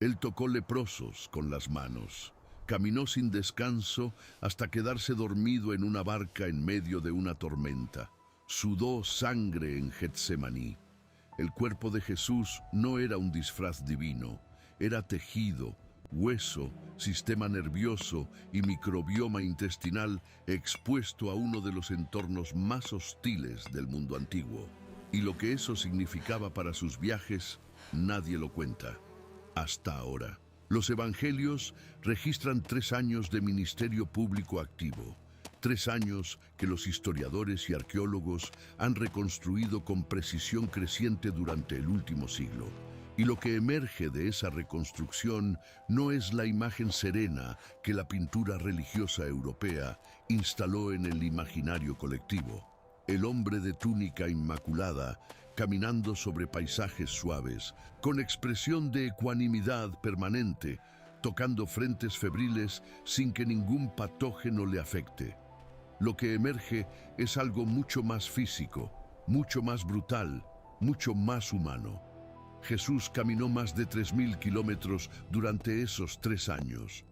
Él tocó leprosos con las manos, caminó sin descanso hasta quedarse dormido en una barca en medio de una tormenta. Sudó sangre en Getsemaní. El cuerpo de Jesús no era un disfraz divino, era tejido, hueso, sistema nervioso y microbioma intestinal expuesto a uno de los entornos más hostiles del mundo antiguo. Y lo que eso significaba para sus viajes, nadie lo cuenta. Hasta ahora. Los evangelios registran 3 años de ministerio público activo. 3 años que los historiadores y arqueólogos han reconstruido con precisión creciente durante el último siglo. Y lo que emerge de esa reconstrucción no es la imagen serena que la pintura religiosa europea instaló en el imaginario colectivo. El hombre de túnica inmaculada, caminando sobre paisajes suaves, con expresión de ecuanimidad permanente, tocando frentes febriles sin que ningún patógeno le afecte. Lo que emerge es algo mucho más físico, mucho más brutal, mucho más humano. Jesús caminó más de 3.000 kilómetros durante esos 3 años.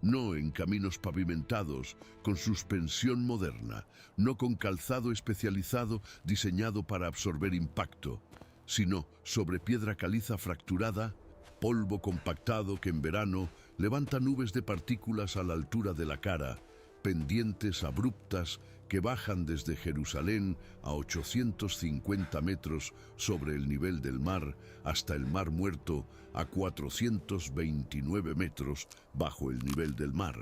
No en caminos pavimentados, con suspensión moderna, no con calzado especializado diseñado para absorber impacto, sino sobre piedra caliza fracturada, polvo compactado que en verano levanta nubes de partículas a la altura de la cara, pendientes abruptas que bajan desde Jerusalén a 850 metros sobre el nivel del mar hasta el Mar Muerto a 429 metros bajo el nivel del mar.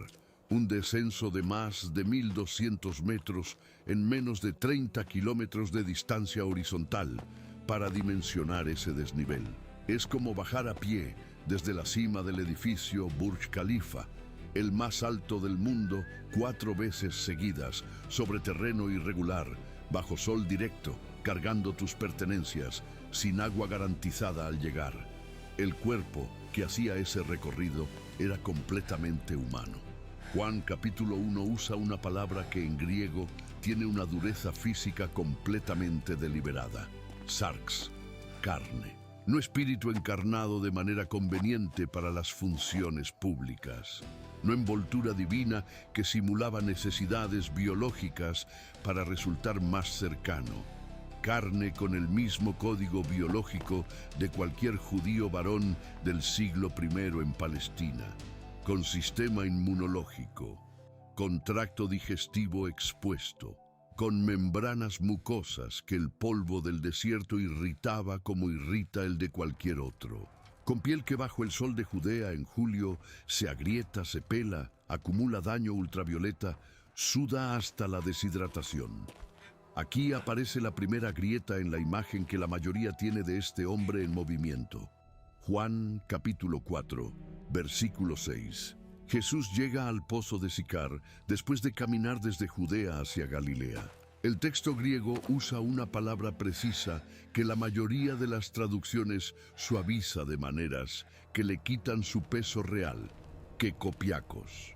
Un descenso de más de 1.200 metros en menos de 30 kilómetros de distancia horizontal para dimensionar ese desnivel. Es como bajar a pie desde la cima del edificio Burj Khalifa, el más alto del mundo, 4 veces seguidas, sobre terreno irregular, bajo sol directo, cargando tus pertenencias, sin agua garantizada al llegar. El cuerpo que hacía ese recorrido era completamente humano. Juan capítulo 1 usa una palabra que en griego tiene una dureza física completamente deliberada. Sarx, carne. No espíritu encarnado de manera conveniente para las funciones públicas. No envoltura divina que simulaba necesidades biológicas para resultar más cercano. Carne con el mismo código biológico de cualquier judío varón del siglo I en Palestina, con sistema inmunológico, con tracto digestivo expuesto, con membranas mucosas que el polvo del desierto irritaba como irrita el de cualquier otro, con piel que bajo el sol de Judea en julio se agrieta, se pela, acumula daño ultravioleta, suda hasta la deshidratación. Aquí aparece la primera grieta en la imagen que la mayoría tiene de este hombre en movimiento. Juan capítulo 4, versículo 6. Jesús llega al pozo de Sicar después de caminar desde Judea hacia Galilea. El texto griego usa una palabra precisa que la mayoría de las traducciones suaviza de maneras que le quitan su peso real, kekopiakos.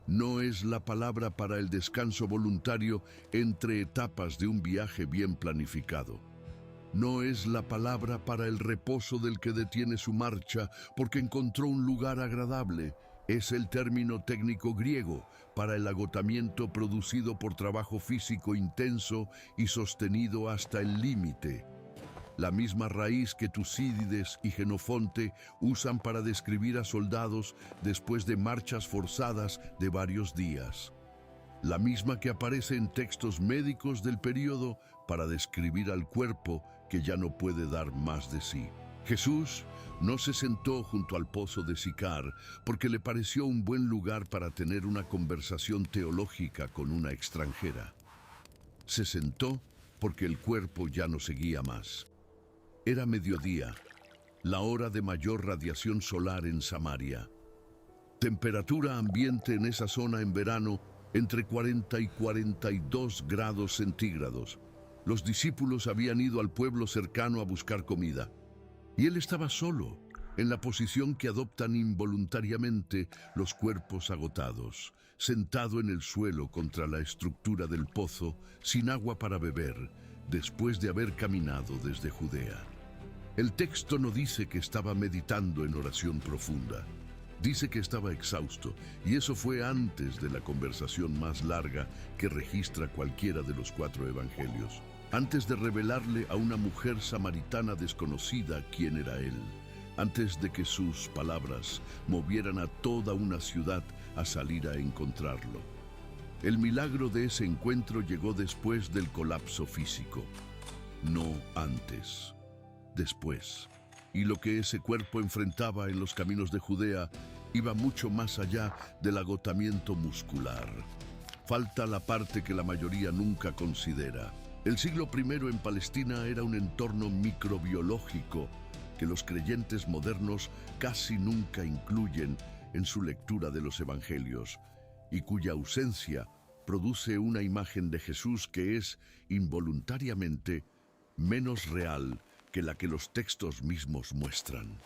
No es la palabra para el descanso voluntario entre etapas de un viaje bien planificado. No es la palabra para el reposo del que detiene su marcha porque encontró un lugar agradable. Es el término técnico griego para el agotamiento producido por trabajo físico intenso y sostenido hasta el límite. La misma raíz que Tucídides y Jenofonte usan para describir a soldados después de marchas forzadas de varios días. La misma que aparece en textos médicos del período para describir al cuerpo que ya no puede dar más de sí. Jesús no se sentó junto al pozo de Sicar porque le pareció un buen lugar para tener una conversación teológica con una extranjera. Se sentó porque el cuerpo ya no seguía más. Era mediodía, la hora de mayor radiación solar en Samaria. Temperatura ambiente en esa zona en verano entre 40 y 42 grados centígrados. Los discípulos habían ido al pueblo cercano a buscar comida. Y él estaba solo, en la posición que adoptan involuntariamente los cuerpos agotados, sentado en el suelo contra la estructura del pozo, sin agua para beber, después de haber caminado desde Judea. El texto no dice que estaba meditando en oración profunda. Dice que estaba exhausto, y eso fue antes de la conversación más larga que registra cualquiera de los 4 evangelios, antes de revelarle a una mujer samaritana desconocida quién era él, antes de que sus palabras movieran a toda una ciudad a salir a encontrarlo. El milagro de ese encuentro llegó después del colapso físico, no antes, después. Y lo que ese cuerpo enfrentaba en los caminos de Judea iba mucho más allá del agotamiento muscular. Falta la parte que la mayoría nunca considera. El siglo I en Palestina era un entorno microbiológico que los creyentes modernos casi nunca incluyen en su lectura de los evangelios, y cuya ausencia produce una imagen de Jesús que es, involuntariamente, menos real que la que los textos mismos muestran.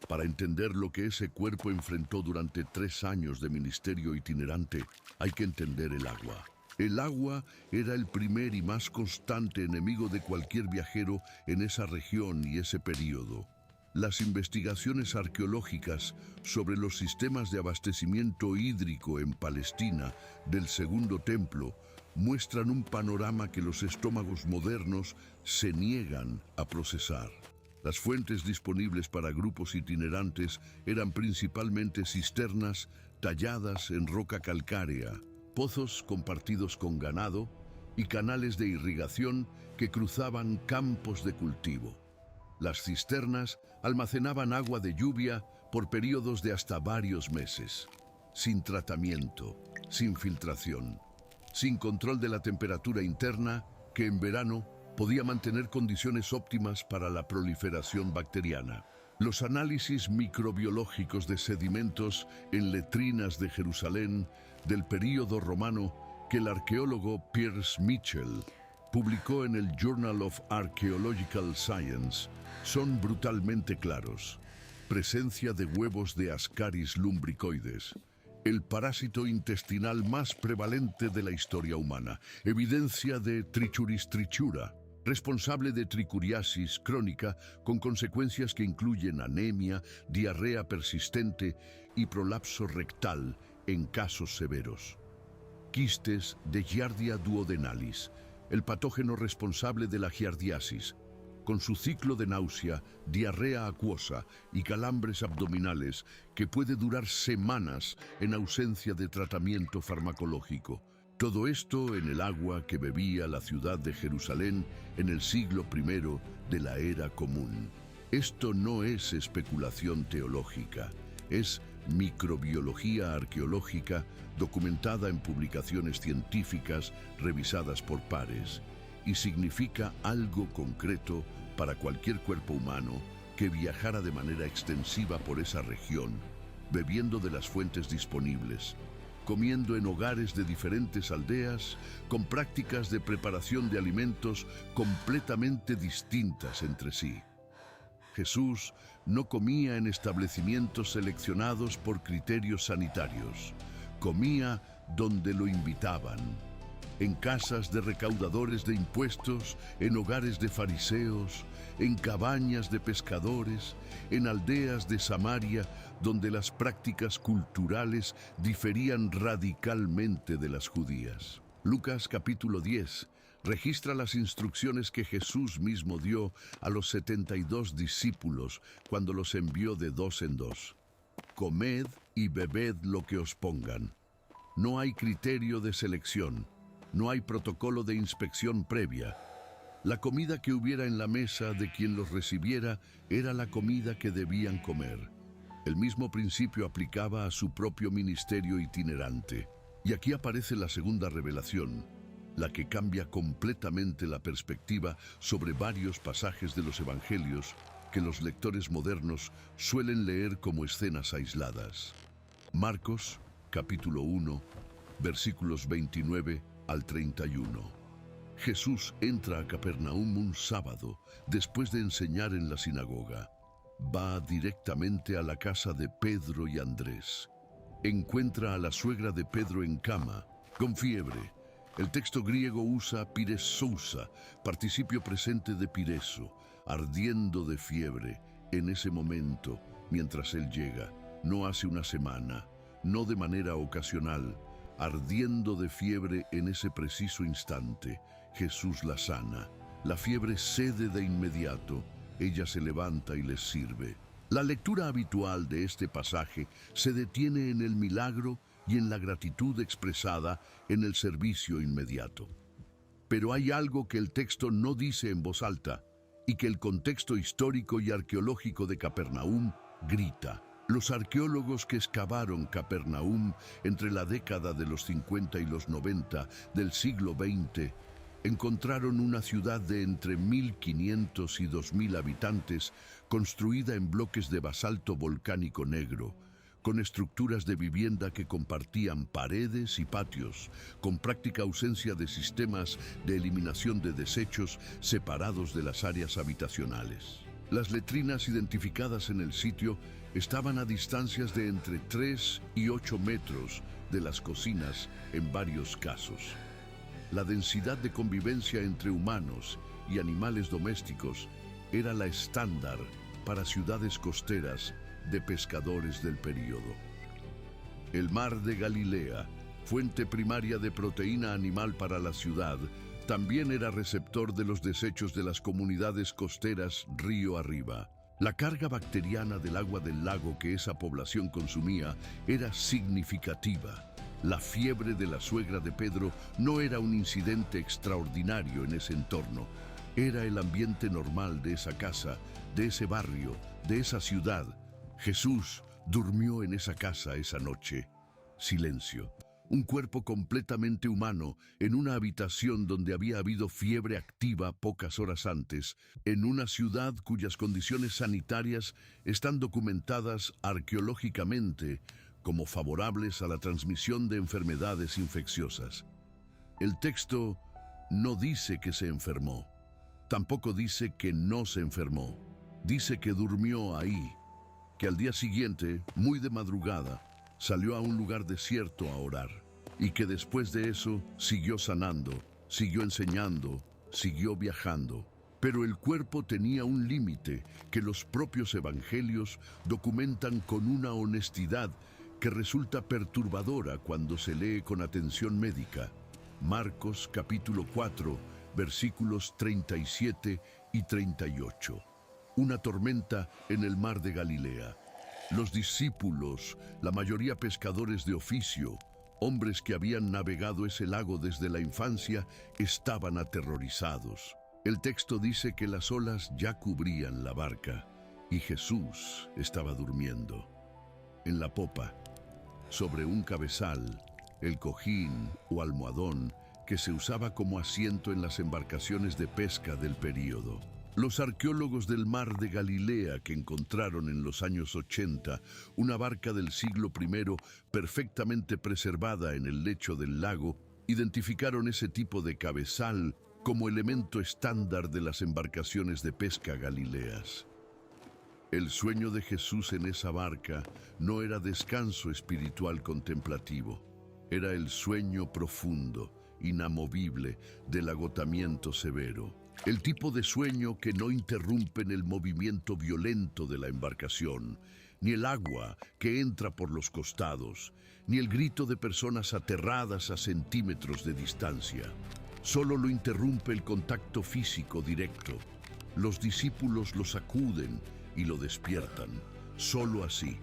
Para entender lo que ese cuerpo enfrentó durante 3 años de ministerio itinerante, hay que entender el agua. El agua era el primer y más constante enemigo de cualquier viajero en esa región y ese período. Las investigaciones arqueológicas sobre los sistemas de abastecimiento hídrico en Palestina del Segundo Templo muestran un panorama que los estómagos modernos se niegan a procesar. Las fuentes disponibles para grupos itinerantes eran principalmente cisternas talladas en roca calcárea, pozos compartidos con ganado y canales de irrigación que cruzaban campos de cultivo. Las cisternas almacenaban agua de lluvia por periodos de hasta varios meses, sin tratamiento, sin filtración, sin control de la temperatura interna, que en verano podía mantener condiciones óptimas para la proliferación bacteriana. Los análisis microbiológicos de sedimentos en letrinas de Jerusalén del período romano que el arqueólogo Piers Mitchell publicó en el Journal of Archaeological Science son brutalmente claros. Presencia de huevos de Ascaris lumbricoides, el parásito intestinal más prevalente de la historia humana. Evidencia de Trichuris trichura, responsable de tricuriasis crónica con consecuencias que incluyen anemia, diarrea persistente y prolapso rectal en casos severos. Quistes de Giardia duodenalis, el patógeno responsable de la giardiasis, con su ciclo de náusea, diarrea acuosa y calambres abdominales que puede durar semanas en ausencia de tratamiento farmacológico. Todo esto en el agua que bebía la ciudad de Jerusalén en el siglo I de la Era Común. Esto no es especulación teológica, es microbiología arqueológica documentada en publicaciones científicas revisadas por pares, y significa algo concreto para cualquier cuerpo humano que viajara de manera extensiva por esa región, bebiendo de las fuentes disponibles, comiendo en hogares de diferentes aldeas, con prácticas de preparación de alimentos completamente distintas entre sí. Jesús no comía en establecimientos seleccionados por criterios sanitarios, comía donde lo invitaban, en casas de recaudadores de impuestos, en hogares de fariseos, en cabañas de pescadores, en aldeas de Samaria, donde las prácticas culturales diferían radicalmente de las judías. Lucas capítulo 10 registra las instrucciones que Jesús mismo dio a los 72 discípulos cuando los envió de 2 en 2. Comed y bebed lo que os pongan. No hay criterio de selección. No hay protocolo de inspección previa. La comida que hubiera en la mesa de quien los recibiera era la comida que debían comer. El mismo principio aplicaba a su propio ministerio itinerante. Y aquí aparece la segunda revelación, la que cambia completamente la perspectiva sobre varios pasajes de los evangelios que los lectores modernos suelen leer como escenas aisladas. Marcos, capítulo 1, versículos 29 al 31. Jesús entra a Capernaum un sábado después de enseñar en la sinagoga. Va directamente a la casa de Pedro y Andrés. Encuentra a la suegra de Pedro en cama, con fiebre. El texto griego usa piresousa, participio presente de pireso, ardiendo de fiebre en ese momento mientras él llega, no hace una semana, no de manera ocasional, ardiendo de fiebre en ese preciso instante, Jesús la sana. La fiebre cede de inmediato, ella se levanta y les sirve. La lectura habitual de este pasaje se detiene en el milagro y en la gratitud expresada en el servicio inmediato. Pero hay algo que el texto no dice en voz alta y que el contexto histórico y arqueológico de Capernaum grita. Los arqueólogos que excavaron Capernaum entre la década de los 50 y los 90 del siglo XX encontraron una ciudad de entre 1.500 y 2.000 habitantes construida en bloques de basalto volcánico negro, con estructuras de vivienda que compartían paredes y patios, con práctica ausencia de sistemas de eliminación de desechos separados de las áreas habitacionales. Las letrinas identificadas en el sitio estaban a distancias de entre 3 y 8 metros de las cocinas en varios casos. La densidad de convivencia entre humanos y animales domésticos era la estándar para ciudades costeras de pescadores del período. El mar de Galilea, fuente primaria de proteína animal para la ciudad, también era receptor de los desechos de las comunidades costeras río arriba. La carga bacteriana del agua del lago que esa población consumía era significativa. La fiebre de la suegra de Pedro no era un incidente extraordinario en ese entorno. Era el ambiente normal de esa casa, de ese barrio, de esa ciudad. Jesús durmió en esa casa esa noche. Silencio. Un cuerpo completamente humano en una habitación donde había habido fiebre activa pocas horas antes, en una ciudad cuyas condiciones sanitarias están documentadas arqueológicamente como favorables a la transmisión de enfermedades infecciosas. El texto no dice que se enfermó, tampoco dice que no se enfermó, dice que durmió ahí, que al día siguiente, muy de madrugada, salió a un lugar desierto a orar, y que después de eso siguió sanando, siguió enseñando, siguió viajando. Pero el cuerpo tenía un límite que los propios evangelios documentan con una honestidad que resulta perturbadora cuando se lee con atención médica. Marcos capítulo 4, versículos 37 y 38. Una tormenta en el mar de Galilea. Los discípulos, la mayoría pescadores de oficio, hombres que habían navegado ese lago desde la infancia, estaban aterrorizados. El texto dice que las olas ya cubrían la barca y Jesús estaba durmiendo. En la popa, sobre un cabezal, el cojín o almohadón que se usaba como asiento en las embarcaciones de pesca del período. Los arqueólogos del mar de Galilea que encontraron en los años 80 una barca del siglo I perfectamente preservada en el lecho del lago, identificaron ese tipo de cabezal como elemento estándar de las embarcaciones de pesca galileas. El sueño de Jesús en esa barca no era descanso espiritual contemplativo, era el sueño profundo, inamovible, del agotamiento severo. El tipo de sueño que no interrumpen el movimiento violento de la embarcación, ni el agua que entra por los costados, ni el grito de personas aterradas a centímetros de distancia. Solo lo interrumpe el contacto físico directo. Los discípulos lo sacuden y lo despiertan. Solo así.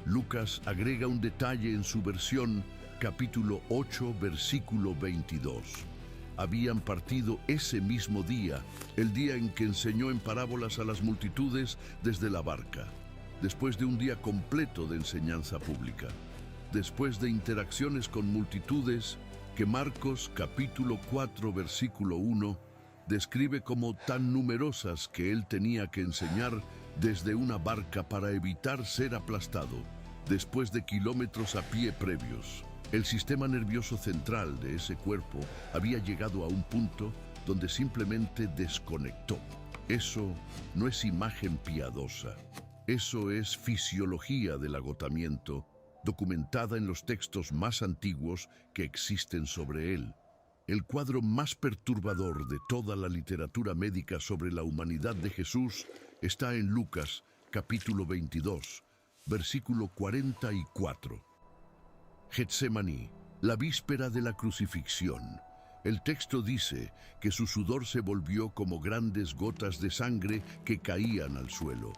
Lucas agrega un detalle en su versión, capítulo 8, versículo 22. Habían partido ese mismo día, el día en que enseñó en parábolas a las multitudes desde la barca, después de un día completo de enseñanza pública, después de interacciones con multitudes que Marcos capítulo 4 versículo 1 describe como tan numerosas que él tenía que enseñar desde una barca para evitar ser aplastado, después de kilómetros a pie previos. El sistema nervioso central de ese cuerpo había llegado a un punto donde simplemente desconectó. Eso no es imagen piadosa. Eso es fisiología del agotamiento, documentada en los textos más antiguos que existen sobre él. El cuadro más perturbador de toda la literatura médica sobre la humanidad de Jesús está en Lucas, capítulo 22, versículo 44. Getsemaní, la víspera de la crucifixión. El texto dice que su sudor se volvió como grandes gotas de sangre que caían al suelo.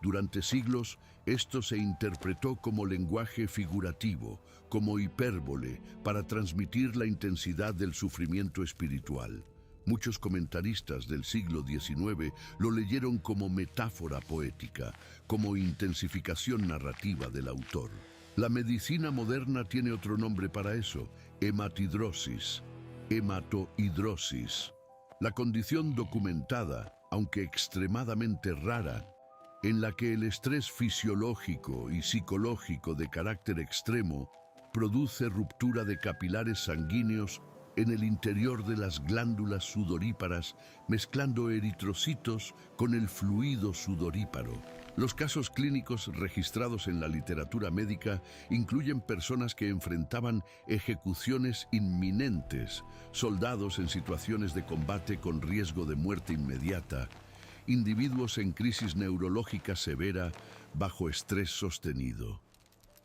Durante siglos, esto se interpretó como lenguaje figurativo, como hipérbole, para transmitir la intensidad del sufrimiento espiritual. Muchos comentaristas del siglo XIX lo leyeron como metáfora poética, como intensificación narrativa del autor. La medicina moderna tiene otro nombre para eso: hematidrosis, hematohidrosis. La condición documentada, aunque extremadamente rara, en la que el estrés fisiológico y psicológico de carácter extremo produce ruptura de capilares sanguíneos en el interior de las glándulas sudoríparas, mezclando eritrocitos con el fluido sudoríparo. Los casos clínicos registrados en la literatura médica incluyen personas que enfrentaban ejecuciones inminentes, soldados en situaciones de combate con riesgo de muerte inmediata, individuos en crisis neurológica severa bajo estrés sostenido.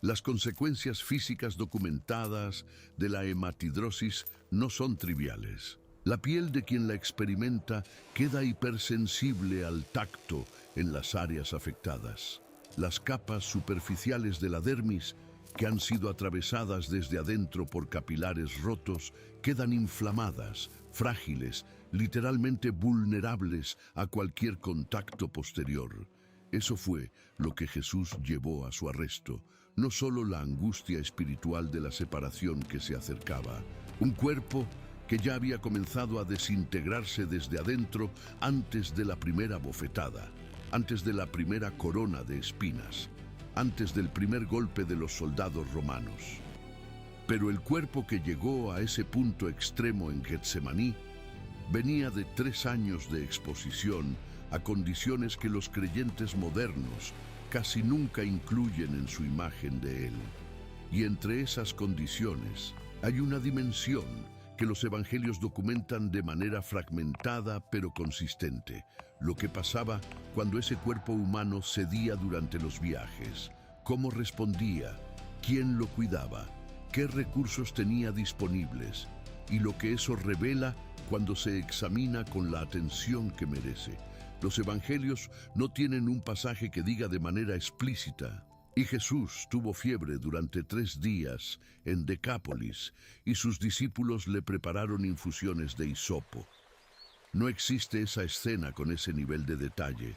Las consecuencias físicas documentadas de la hematidrosis no son triviales. La piel de quien la experimenta queda hipersensible al tacto en las áreas afectadas. Las capas superficiales de la dermis, que han sido atravesadas desde adentro por capilares rotos, quedan inflamadas, frágiles, literalmente vulnerables a cualquier contacto posterior. Eso fue lo que Jesús llevó a su arresto, no solo la angustia espiritual de la separación que se acercaba, un cuerpo que ya había comenzado a desintegrarse desde adentro antes de la primera bofetada, antes de la primera corona de espinas, antes del primer golpe de los soldados romanos. Pero el cuerpo que llegó a ese punto extremo en Getsemaní venía de 3 años de exposición a condiciones que los creyentes modernos casi nunca incluyen en su imagen de él. Y entre esas condiciones hay una dimensión que los evangelios documentan de manera fragmentada pero consistente: lo que pasaba cuando ese cuerpo humano cedía durante los viajes, cómo respondía, quién lo cuidaba, qué recursos tenía disponibles, y lo que eso revela cuando se examina con la atención que merece. Los evangelios no tienen un pasaje que diga de manera explícita: y Jesús tuvo fiebre durante 3 días en Decápolis, y sus discípulos le prepararon infusiones de hisopo. No existe esa escena con ese nivel de detalle,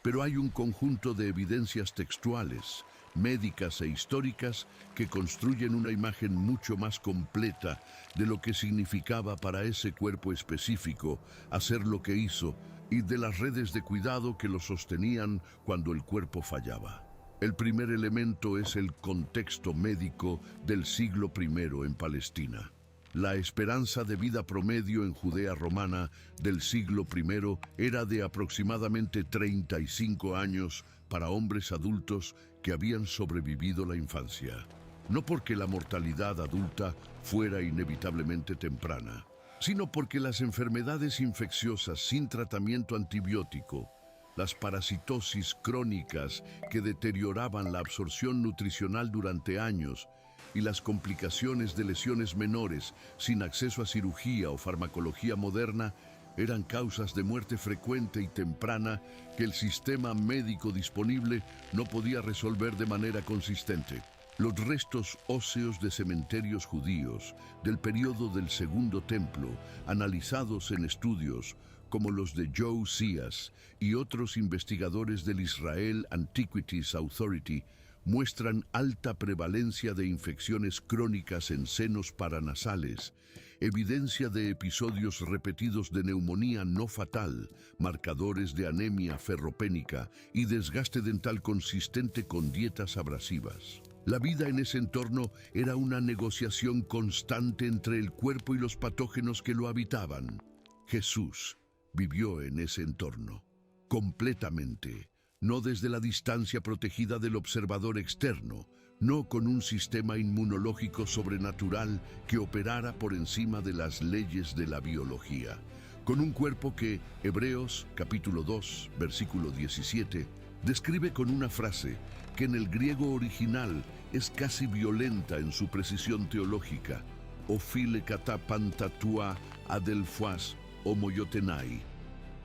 pero hay un conjunto de evidencias textuales, médicas e históricas que construyen una imagen mucho más completa de lo que significaba para ese cuerpo específico hacer lo que hizo, y de las redes de cuidado que lo sostenían cuando el cuerpo fallaba. El primer elemento es el contexto médico del siglo I en Palestina. La esperanza de vida promedio en Judea romana del siglo I era de aproximadamente 35 años para hombres adultos que habían sobrevivido la infancia. No porque la mortalidad adulta fuera inevitablemente temprana, sino porque las enfermedades infecciosas sin tratamiento antibiótico, las parasitosis crónicas que deterioraban la absorción nutricional durante años, y las complicaciones de lesiones menores sin acceso a cirugía o farmacología moderna eran causas de muerte frecuente y temprana que el sistema médico disponible no podía resolver de manera consistente. Los restos óseos de cementerios judíos del período del Segundo Templo, analizados en estudios como los de Joe Sias y otros investigadores del Israel Antiquities Authority, muestran alta prevalencia de infecciones crónicas en senos paranasales, evidencia de episodios repetidos de neumonía no fatal, marcadores de anemia ferropénica y desgaste dental consistente con dietas abrasivas. La vida en ese entorno era una negociación constante entre el cuerpo y los patógenos que lo habitaban. Jesús vivió en ese entorno, completamente, no desde la distancia protegida del observador externo, no con un sistema inmunológico sobrenatural que operara por encima de las leyes de la biología, con un cuerpo que Hebreos capítulo 2, versículo 17, describe con una frase que en el griego original es casi violenta en su precisión teológica: ophile kata pantatua adelphoas homoiotenai.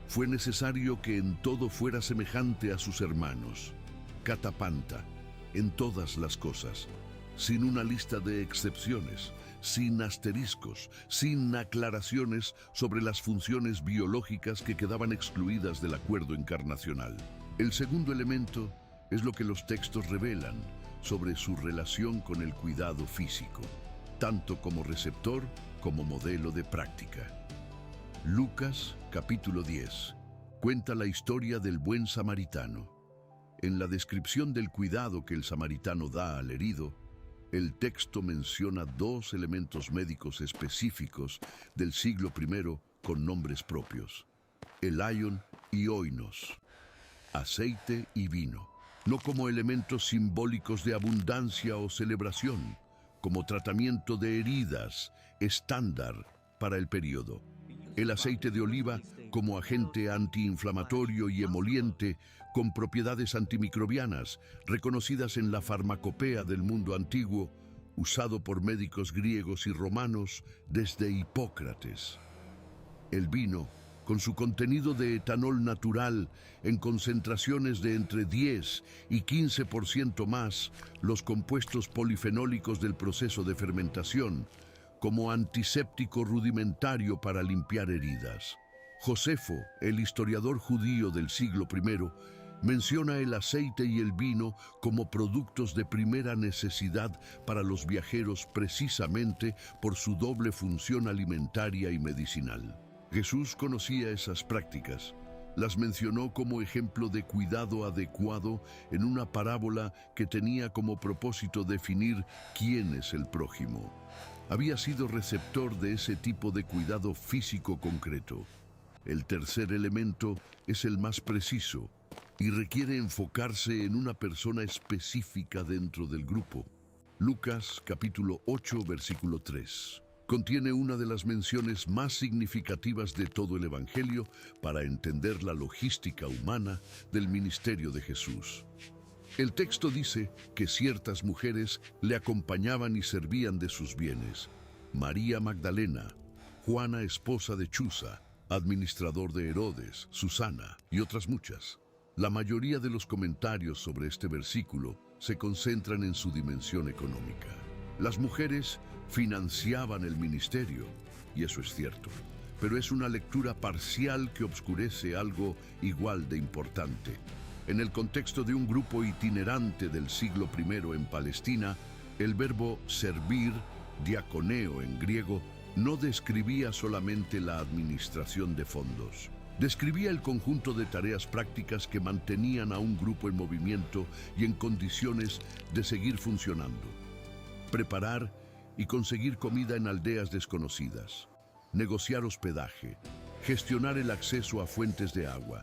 Fue necesario que en todo fuera semejante a sus hermanos. Catapanta, en todas las cosas, sin una lista de excepciones, sin asteriscos, sin aclaraciones sobre las funciones biológicas que quedaban excluidas del acuerdo encarnacional. El segundo elemento es lo que los textos revelan sobre su relación con el cuidado físico, tanto como receptor como modelo de práctica. Lucas, capítulo 10, cuenta la historia del buen samaritano. En la descripción del cuidado que el samaritano da al herido, el texto menciona dos elementos médicos específicos del siglo I con nombres propios: elaion y oinos, aceite y vino, no como elementos simbólicos de abundancia o celebración, como tratamiento de heridas estándar para el período. El aceite de oliva como agente antiinflamatorio y emoliente con propiedades antimicrobianas reconocidas en la farmacopea del mundo antiguo, usado por médicos griegos y romanos desde Hipócrates. El vino, con su contenido de etanol natural en concentraciones de entre 10 y 15% más los compuestos polifenólicos del proceso de fermentación, como antiséptico rudimentario para limpiar heridas. Josefo, el historiador judío del siglo I, menciona el aceite y el vino como productos de primera necesidad para los viajeros precisamente por su doble función alimentaria y medicinal. Jesús conocía esas prácticas. Las mencionó como ejemplo de cuidado adecuado en una parábola que tenía como propósito definir quién es el prójimo. Había sido receptor de ese tipo de cuidado físico concreto. El tercer elemento es el más preciso y requiere enfocarse en una persona específica dentro del grupo. Lucas capítulo 8, versículo 3. Contiene una de las menciones más significativas de todo el Evangelio para entender la logística humana del ministerio de Jesús. El texto dice que ciertas mujeres le acompañaban y servían de sus bienes: María Magdalena, Juana, esposa de Chuza, administrador de Herodes, Susana y otras muchas. La mayoría de los comentarios sobre este versículo se concentran en su dimensión económica. Las mujeres financiaban el ministerio, y eso es cierto, pero es una lectura parcial que obscurece algo igual de importante. En el contexto de un grupo itinerante del siglo I en Palestina, el verbo servir, diaconeo en griego, no describía solamente la administración de fondos. Describía el conjunto de tareas prácticas que mantenían a un grupo en movimiento y en condiciones de seguir funcionando. Preparar y conseguir comida en aldeas desconocidas, negociar hospedaje, gestionar el acceso a fuentes de agua,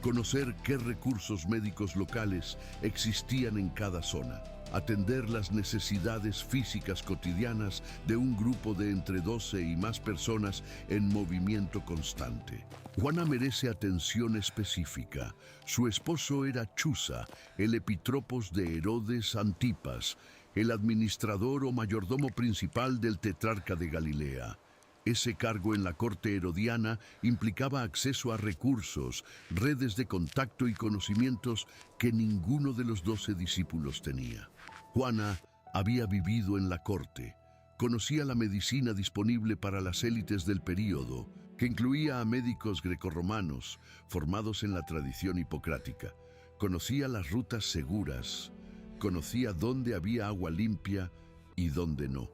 conocer qué recursos médicos locales existían en cada zona, atender las necesidades físicas cotidianas de un grupo de entre 12 y más personas en movimiento constante. Juana merece atención específica. Su esposo era Chuza, el epitropos de Herodes Antipas, el administrador o mayordomo principal del tetrarca de Galilea. Ese cargo en la corte herodiana implicaba acceso a recursos, redes de contacto y conocimientos que ninguno de los 12 discípulos tenía. Juana había vivido en la corte, conocía la medicina disponible para las élites del período, que incluía a médicos grecorromanos formados en la tradición hipocrática, conocía las rutas seguras, conocía dónde había agua limpia y dónde no,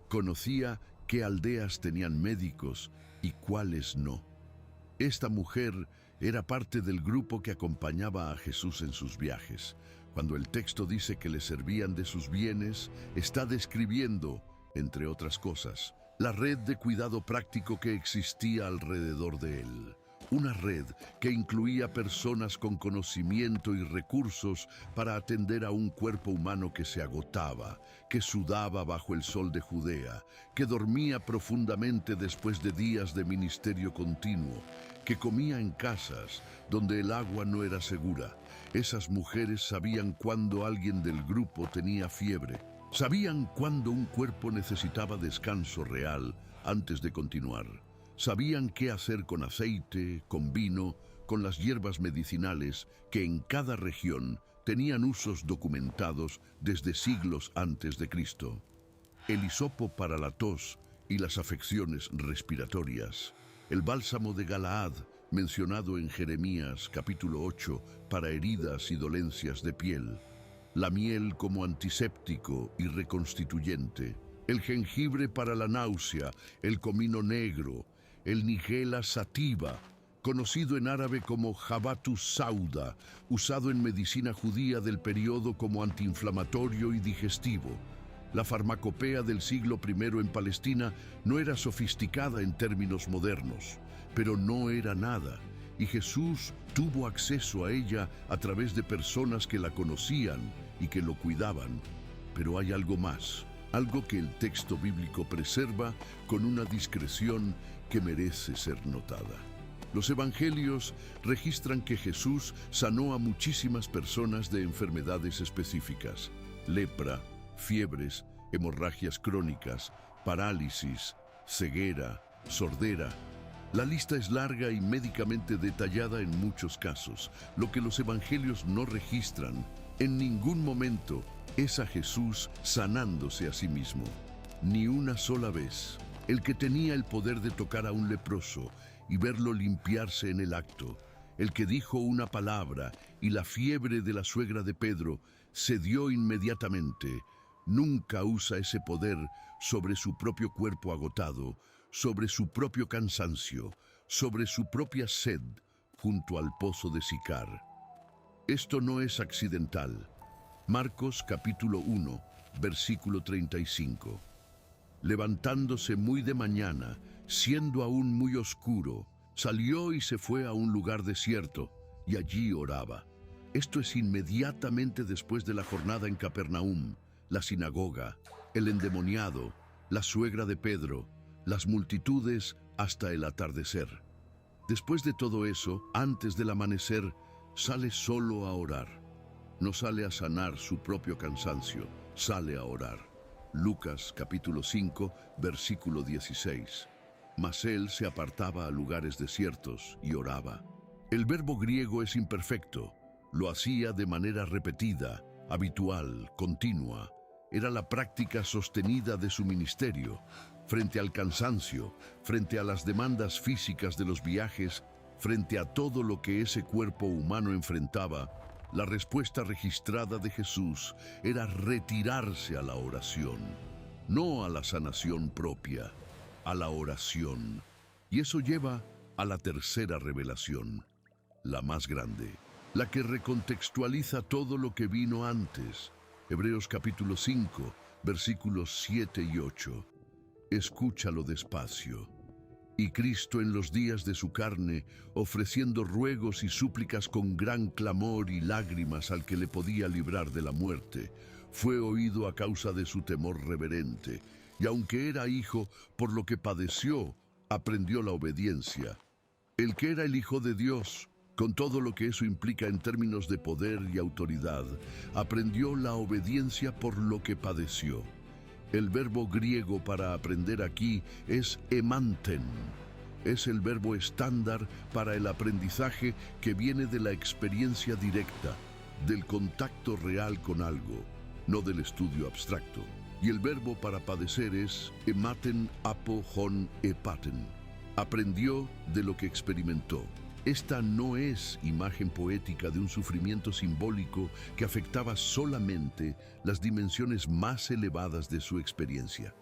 conocía qué aldeas tenían médicos y cuáles no. Esta mujer era parte del grupo que acompañaba a Jesús en sus viajes. Cuando el texto dice que le servían de sus bienes, está describiendo, entre otras cosas, la red de cuidado práctico que existía alrededor de él. una red que incluía personas con conocimiento y recursos para atender a un cuerpo humano que se agotaba, que sudaba bajo el sol de Judea, que dormía profundamente después de días de ministerio continuo, que comía en casas donde el agua no era segura. Esas mujeres sabían cuándo alguien del grupo tenía fiebre, sabían cuándo un cuerpo necesitaba descanso real antes de continuar. Sabían qué hacer con aceite, con vino, con las hierbas medicinales que en cada región tenían usos documentados desde siglos antes de Cristo. El hisopo para la tos y las afecciones respiratorias. El bálsamo de Galaad, mencionado en Jeremías capítulo 8, para heridas y dolencias de piel. La miel como antiséptico y reconstituyente. El jengibre para la náusea, el comino negro, el nigella sativa, conocido en árabe como habatus sauda, usado en medicina judía del periodo como antiinflamatorio y digestivo. La farmacopea del siglo I en Palestina no era sofisticada en términos modernos, pero no era nada, y Jesús tuvo acceso a ella a través de personas que la conocían y que lo cuidaban. Pero hay algo más, algo que el texto bíblico preserva con una discreción que merece ser notada. Los evangelios registran que Jesús sanó a muchísimas personas de enfermedades específicas: lepra, fiebres, hemorragias crónicas, parálisis, ceguera, sordera. La lista es larga y médicamente detallada en muchos casos. Lo que los evangelios no registran en ningún momento es a Jesús sanándose a sí mismo. Ni una sola vez. El que tenía el poder de tocar a un leproso y verlo limpiarse en el acto, el que dijo una palabra y la fiebre de la suegra de Pedro cedió inmediatamente, nunca usa ese poder sobre su propio cuerpo agotado, sobre su propio cansancio, sobre su propia sed, junto al pozo de Sicar. Esto no es accidental. Marcos capítulo 1, versículo 35. Levantándose muy de mañana, siendo aún muy oscuro, salió y se fue a un lugar desierto, y allí oraba. Esto es inmediatamente después de la jornada en Capernaum, la sinagoga, el endemoniado, la suegra de Pedro, las multitudes hasta el atardecer. Después de todo eso, antes del amanecer, sale solo a orar. No sale a sanar su propio cansancio, sale a orar. Lucas capítulo 5, versículo 16. Mas él se apartaba a lugares desiertos y oraba. El verbo griego es imperfecto. Lo hacía de manera repetida, habitual, continua. Era la práctica sostenida de su ministerio. Frente al cansancio, frente a las demandas físicas de los viajes, frente a todo lo que ese cuerpo humano enfrentaba, la respuesta registrada de Jesús era retirarse a la oración, no a la sanación propia, a la oración. Y eso lleva a la tercera revelación, la más grande, la que recontextualiza todo lo que vino antes. Hebreos capítulo 5, versículos 7 y 8. Escúchalo despacio. Y Cristo en los días de su carne, ofreciendo ruegos y súplicas con gran clamor y lágrimas al que le podía librar de la muerte, fue oído a causa de su temor reverente, y aunque era hijo, por lo que padeció, aprendió la obediencia. El que era el Hijo de Dios, con todo lo que eso implica en términos de poder y autoridad, aprendió la obediencia por lo que padeció. El verbo griego para aprender aquí es emanten. Es el verbo estándar para el aprendizaje que viene de la experiencia directa, del contacto real con algo, no del estudio abstracto. Y el verbo para padecer es ematen apo hon epaten. Aprendió de lo que experimentó. Esta no es imagen poética de un sufrimiento simbólico que afectaba solamente las dimensiones más elevadas de su experiencia.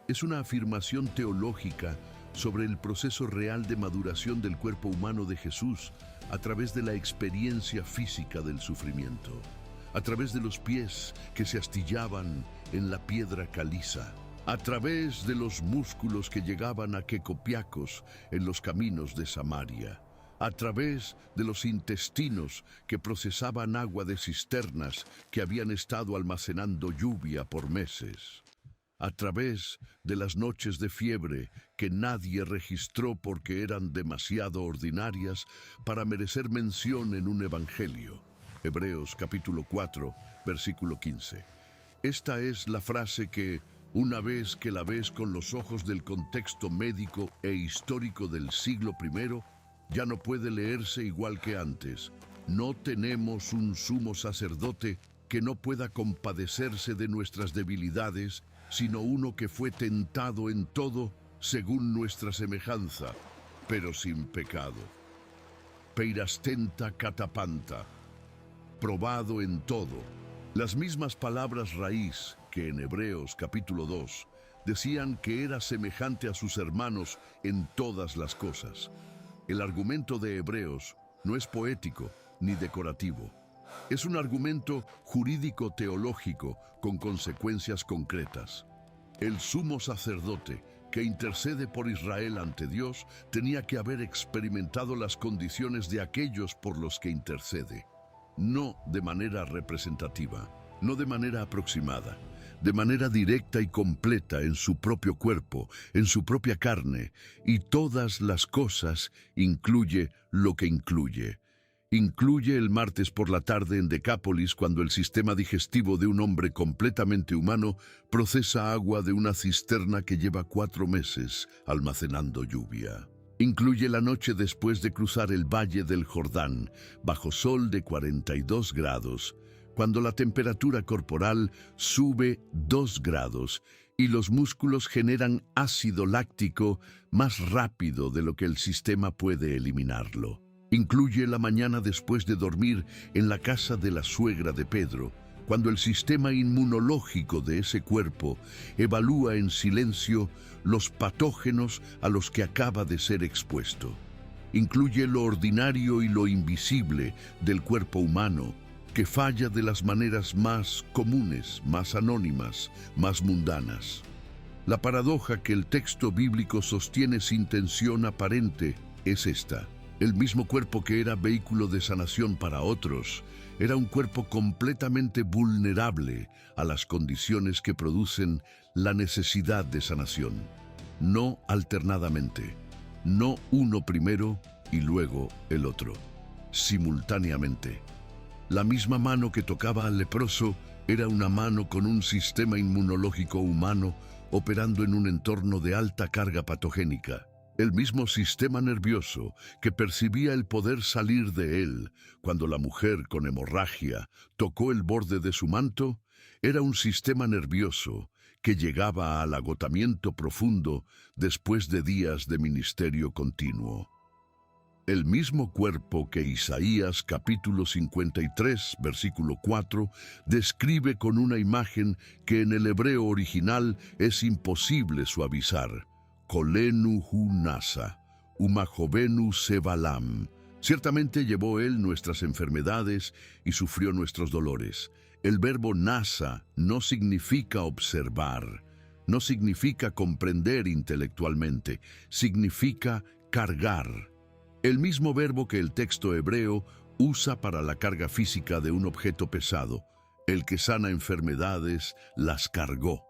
Es una afirmación teológica sobre el proceso real de maduración del cuerpo humano de Jesús a través de la experiencia física del sufrimiento, a través de los pies que se astillaban en la piedra caliza, a través de los músculos que llegaban a quecopiacos en los caminos de Samaria, a través de los intestinos que procesaban agua de cisternas que habían estado almacenando lluvia por meses, a través de las noches de fiebre que nadie registró porque eran demasiado ordinarias para merecer mención en un evangelio. Hebreos capítulo 4, versículo 15. Esta es la frase que, una vez que la ves con los ojos del contexto médico e histórico del siglo I, ya no puede leerse igual que antes. No tenemos un sumo sacerdote que no pueda compadecerse de nuestras debilidades, sino uno que fue tentado en todo según nuestra semejanza, pero sin pecado. Peirastenta catapanta, probado en todo. Las mismas palabras raíz que en Hebreos capítulo 2 decían que era semejante a sus hermanos en todas las cosas. El argumento de Hebreos no es poético ni decorativo. Es un argumento jurídico-teológico con consecuencias concretas. El sumo sacerdote que intercede por Israel ante Dios tenía que haber experimentado las condiciones de aquellos por los que intercede. No de manera representativa, no de manera aproximada, de manera directa y completa en su propio cuerpo, en su propia carne, y todas las cosas incluye lo que incluye. Incluye el martes por la tarde en Decápolis cuando el sistema digestivo de un hombre completamente humano procesa agua de una cisterna que lleva 4 meses almacenando lluvia. Incluye la noche después de cruzar el valle del Jordán, bajo sol de 42 grados, cuando la temperatura corporal sube 2 grados y los músculos generan ácido láctico más rápido de lo que el sistema puede eliminarlo. Incluye la mañana después de dormir en la casa de la suegra de Pedro, cuando el sistema inmunológico de ese cuerpo evalúa en silencio los patógenos a los que acaba de ser expuesto. Incluye lo ordinario y lo invisible del cuerpo humano, que falla de las maneras más comunes, más anónimas, más mundanas. La paradoja que el texto bíblico sostiene sin tensión aparente es esta. El mismo cuerpo que era vehículo de sanación para otros, era un cuerpo completamente vulnerable a las condiciones que producen la necesidad de sanación. No alternadamente, no uno primero y luego el otro, simultáneamente. La misma mano que tocaba al leproso era una mano con un sistema inmunológico humano operando en un entorno de alta carga patogénica. El mismo sistema nervioso que percibía el poder salir de él cuando la mujer con hemorragia tocó el borde de su manto, era un sistema nervioso que llegaba al agotamiento profundo después de días de ministerio continuo. El mismo cuerpo que Isaías capítulo 53, versículo 4, describe con una imagen que en el hebreo original es imposible suavizar. Kolenu hu nasa, umajovenu sebalam. Ciertamente llevó él nuestras enfermedades y sufrió nuestros dolores. El verbo nasa no significa observar, no significa comprender intelectualmente, significa cargar. El mismo verbo que el texto hebreo usa para la carga física de un objeto pesado. El que sana enfermedades las cargó.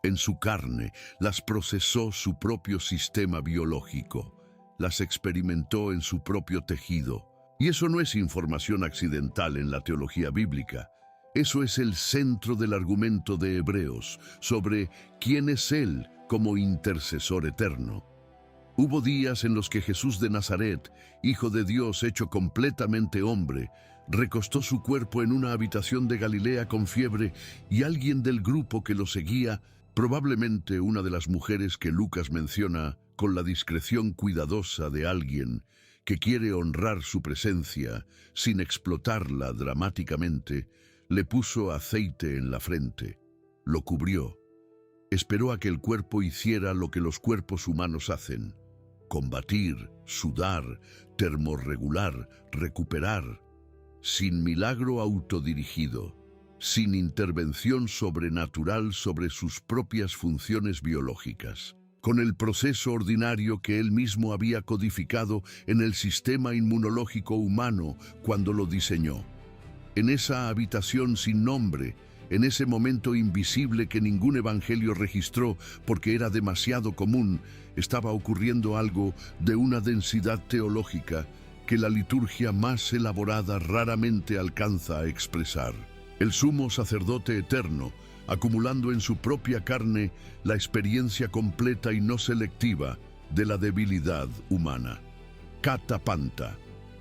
En su carne las procesó su propio sistema biológico, las experimentó en su propio tejido. Y eso no es información accidental en la teología bíblica. Eso es el centro del argumento de Hebreos sobre quién es Él como intercesor eterno. Hubo días en los que Jesús de Nazaret, Hijo de Dios hecho completamente hombre, recostó su cuerpo en una habitación de Galilea con fiebre y alguien del grupo que lo seguía, probablemente una de las mujeres que Lucas menciona con la discreción cuidadosa de alguien que quiere honrar su presencia sin explotarla dramáticamente, le puso aceite en la frente, lo cubrió, esperó a que el cuerpo hiciera lo que los cuerpos humanos hacen: combatir, sudar, termorregular, recuperar, sin milagro autodirigido, sin intervención sobrenatural sobre sus propias funciones biológicas. con el proceso ordinario que él mismo había codificado en el sistema inmunológico humano cuando lo diseñó. En esa habitación sin nombre, en ese momento invisible que ningún evangelio registró porque era demasiado común, estaba ocurriendo algo de una densidad teológica que la liturgia más elaborada raramente alcanza a expresar. El sumo sacerdote eterno, acumulando en su propia carne la experiencia completa y no selectiva de la debilidad humana. Catapanta,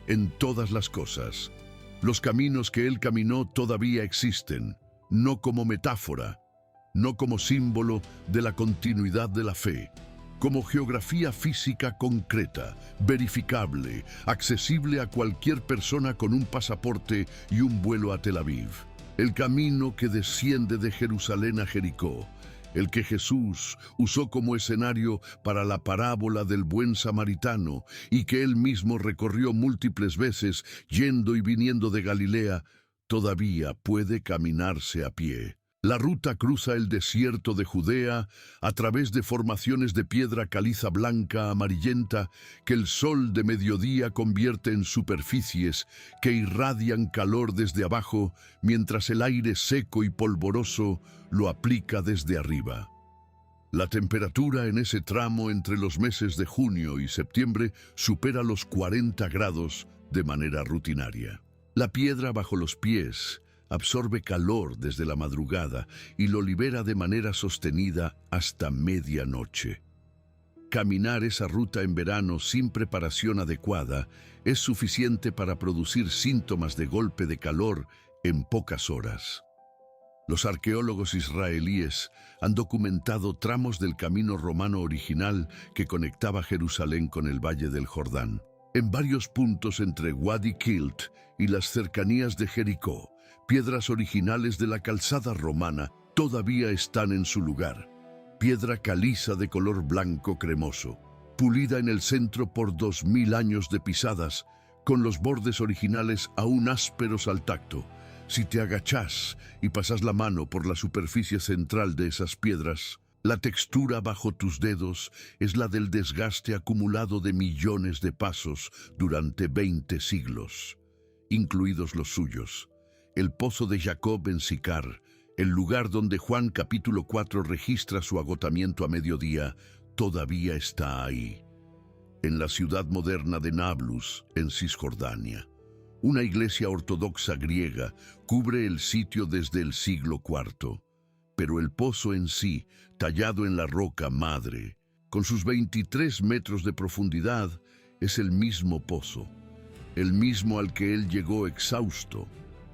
en todas las cosas. Los caminos que él caminó todavía existen, no como metáfora, no como símbolo de la continuidad de la fe, como geografía física concreta, verificable, accesible a cualquier persona con un pasaporte y un vuelo a Tel Aviv. El camino que desciende de Jerusalén a Jericó, el que Jesús usó como escenario para la parábola del buen samaritano y que él mismo recorrió múltiples veces yendo y viniendo de Galilea, todavía puede caminarse a pie. La ruta cruza el desierto de Judea a través de formaciones de piedra caliza blanca amarillenta que el sol de mediodía convierte en superficies que irradian calor desde abajo mientras el aire seco y polvoroso lo aplica desde arriba. La temperatura en ese tramo entre los meses de junio y septiembre supera los 40 grados de manera rutinaria. La piedra bajo los pies absorbe calor desde la madrugada y lo libera de manera sostenida hasta medianoche. Caminar esa ruta en verano sin preparación adecuada es suficiente para producir síntomas de golpe de calor en pocas horas. Los arqueólogos israelíes han documentado tramos del camino romano original que conectaba Jerusalén con el Valle del Jordán. En varios puntos entre Wadi Kilt y las cercanías de Jericó, piedras originales de la calzada romana todavía están en su lugar. Piedra caliza de color blanco cremoso, pulida en el centro por 2000 años de pisadas, con los bordes originales aún ásperos al tacto. Si te agachas y pasas la mano por la superficie central de esas piedras, la textura bajo tus dedos es la del desgaste acumulado de millones de pasos durante 20 siglos, incluidos los suyos. El pozo de Jacob en Sicar, el lugar donde Juan capítulo 4 registra su agotamiento a mediodía, todavía está ahí. En la ciudad moderna de Nablus, en Cisjordania, una iglesia ortodoxa griega cubre el sitio desde el siglo IV, pero el pozo en sí, tallado en la roca madre, con sus 23 metros de profundidad, es el mismo pozo, el mismo al que él llegó exhausto,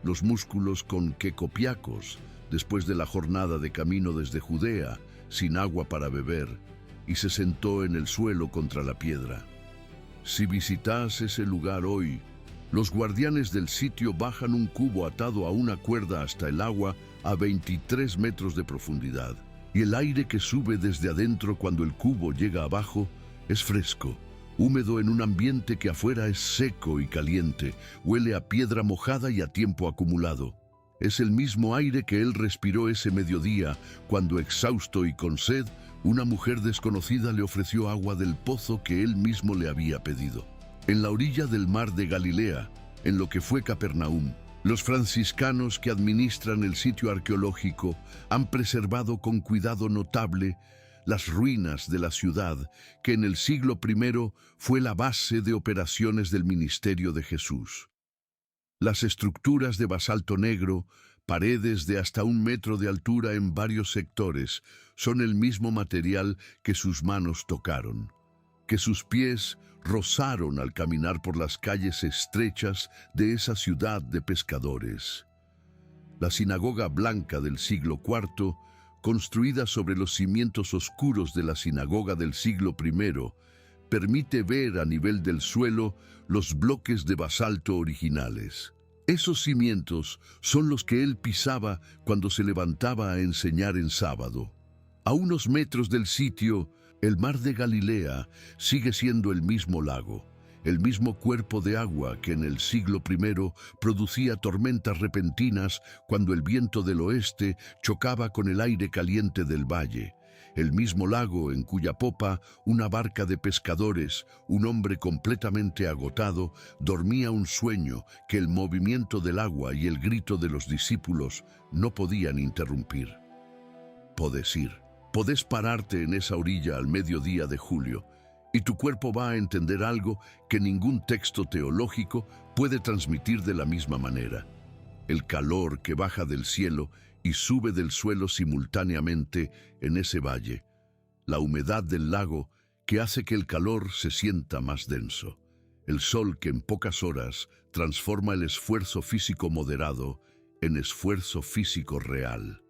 los músculos con quecopiacos, después de la jornada de camino desde Judea, sin agua para beber, y se sentó en el suelo contra la piedra. Si visitas ese lugar hoy, los guardianes del sitio bajan un cubo atado a una cuerda hasta el agua a 23 metros de profundidad, y el aire que sube desde adentro cuando el cubo llega abajo es fresco, húmedo en un ambiente que afuera es seco y caliente, huele a piedra mojada y a tiempo acumulado. Es el mismo aire que él respiró ese mediodía, cuando exhausto y con sed, una mujer desconocida le ofreció agua del pozo que él mismo le había pedido. En la orilla del mar de Galilea, en lo que fue Capernaum, los franciscanos que administran el sitio arqueológico han preservado con cuidado notable las ruinas de la ciudad que en el siglo I fue la base de operaciones del ministerio de Jesús. Las estructuras de basalto negro, paredes de hasta 1 metro de altura en varios sectores, son el mismo material que sus manos tocaron, que sus pies rozaron al caminar por las calles estrechas de esa ciudad de pescadores. La sinagoga blanca del siglo IV, construida sobre los cimientos oscuros de la sinagoga del siglo I, permite ver a nivel del suelo los bloques de basalto originales. Esos cimientos son los que él pisaba cuando se levantaba a enseñar en sábado. A unos metros del sitio, el mar de Galilea sigue siendo el mismo lago, el mismo cuerpo de agua que en el siglo I producía tormentas repentinas cuando el viento del oeste chocaba con el aire caliente del valle, el mismo lago en cuya popa una barca de pescadores, un hombre completamente agotado, dormía un sueño que el movimiento del agua y el grito de los discípulos no podían interrumpir. Podés ir, podés pararte en esa orilla al mediodía de julio, y tu cuerpo va a entender algo que ningún texto teológico puede transmitir de la misma manera. El calor que baja del cielo y sube del suelo simultáneamente en ese valle. La humedad del lago que hace que el calor se sienta más denso. El sol que en pocas horas transforma el esfuerzo físico moderado en esfuerzo físico real.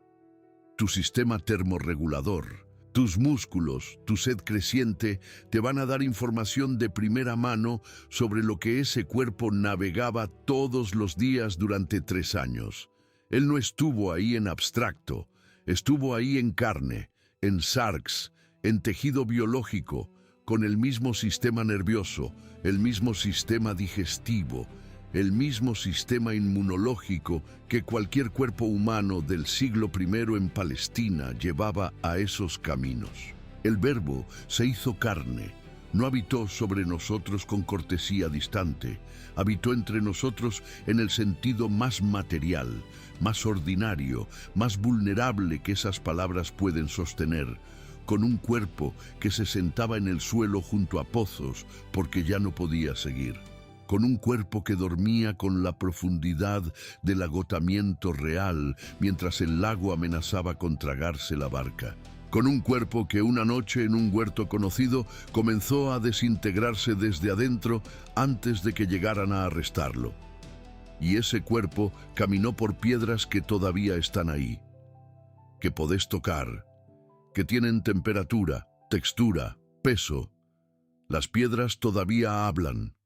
Tu sistema termorregulador, tus músculos, tu sed creciente te van a dar información de primera mano sobre lo que ese cuerpo navegaba todos los días durante 3 años. Él no estuvo ahí en abstracto, estuvo ahí en carne, en sarx, en tejido biológico, con el mismo sistema nervioso, el mismo sistema digestivo, el mismo sistema inmunológico que cualquier cuerpo humano del siglo I en Palestina llevaba a esos caminos. El Verbo se hizo carne, no habitó sobre nosotros con cortesía distante, habitó entre nosotros en el sentido más material, más ordinario, más vulnerable que esas palabras pueden sostener, con un cuerpo que se sentaba en el suelo junto a pozos porque ya no podía seguir, con un cuerpo que dormía con la profundidad del agotamiento real mientras el lago amenazaba con tragarse la barca, con un cuerpo que una noche en un huerto conocido comenzó a desintegrarse desde adentro antes de que llegaran a arrestarlo. Y ese cuerpo caminó por piedras que todavía están ahí, que podés tocar, que tienen temperatura, textura, peso. Las piedras todavía hablan.